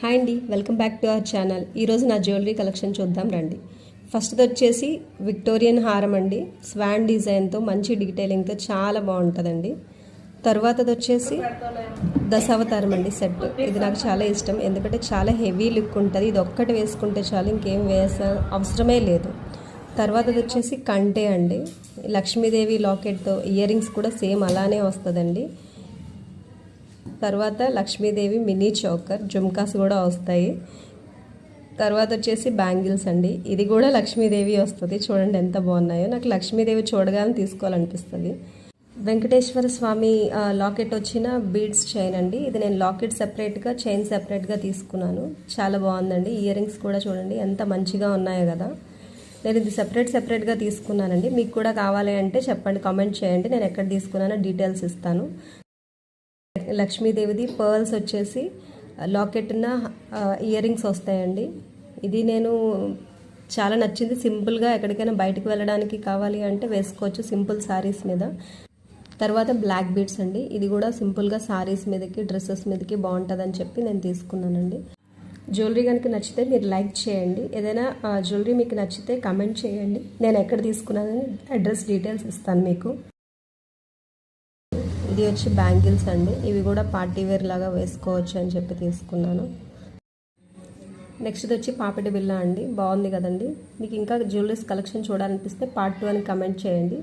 Hi అండి, welcome back to our channel. ఈరోజు నా జ్యువెలరీ కలెక్షన్ చూద్దాం రండి. ఫస్ట్ వచ్చేసి విక్టోరియన్ హారం అండి, స్వాన్ డిజైన్తో మంచి డీటెయిలింగ్తో చాలా బాగుంటుందండి. తర్వాతది వచ్చేసి దశావతారం అండి సెట్. ఇది నాకు చాలా ఇష్టం, ఎందుకంటే చాలా హెవీ లుక్ ఉంటుంది. ఇది ఒక్కటి వేసుకుంటే చాలు, ఇంకేం అవసరమే లేదు. తర్వాతది వచ్చేసి కంటే అండి, లక్ష్మీదేవి లాకెట్తో ఇయర్ రింగ్స్ కూడా సేమ్ అలానే వస్తుందండి. తర్వాత లక్ష్మీదేవి మినీ చోకర్, జుమ్కాస్ కూడా వస్తాయి. తర్వాత వచ్చేసి బ్యాంగిల్స్ అండి, ఇది కూడా లక్ష్మీదేవి వస్తుంది. చూడండి ఎంత బాగున్నాయో, నాకు లక్ష్మీదేవి చూడగానే తీసుకోవాలనిపిస్తుంది. వెంకటేశ్వర స్వామి లాకెట్ వచ్చిన బీడ్స్ చైన్ అండి. ఇది నేను లాకెట్ సెపరేట్గా, చైన్ సెపరేట్గా తీసుకున్నాను. చాలా బాగుందండి. ఇయర్ రింగ్స్ కూడా చూడండి ఎంత మంచిగా ఉన్నాయో కదా. నేను ఇది సెపరేట్గా తీసుకున్నానండి. మీకు కూడా కావాలి అంటే చెప్పండి, కామెంట్ చేయండి. నేను ఎక్కడ తీసుకున్నానో డీటెయిల్స్ ఇస్తాను. లక్ష్మీదేవిది పర్ల్స్ వచ్చేసి లాకెట్ ఉన్న ఇయర్ రింగ్స్ వస్తాయండి. ఇది నేను చాలా నచ్చింది. సింపుల్గా ఎక్కడికైనా బయటకు వెళ్ళడానికి కావాలి అంటే వేసుకోవచ్చు సింపుల్ శారీస్ మీద. తర్వాత బ్లాక్ బీడ్స్ అండి, ఇది కూడా సింపుల్గా శారీస్ మీదకి, డ్రెస్సెస్ మీదకి బాగుంటుందని చెప్పి నేను తీసుకున్నానండి. జ్యువెలరీ కనుక నచ్చితే మీరు లైక్ చేయండి. ఏదైనా జ్యువెలరీ మీకు నచ్చితే కమెంట్ చేయండి. నేను ఎక్కడ తీసుకున్నానని అడ్రస్ డీటెయిల్స్ ఇస్తాను మీకు. ఇది వచ్చి బ్యాంగిల్స్ అండి, ఇవి కూడా పార్టీ వేర్ లాగా వేసుకోవచ్చు అని చెప్పి తీసుకున్నాను. నెక్స్ట్ వచ్చి పాపిడి బిళ్ళ అండి, బాగుంది కదండి. మీకు ఇంకా జ్యువెలరీస్ కలెక్షన్ చూడాలనిపిస్తే పార్ట్ 2 అని కమెంట్ చేయండి.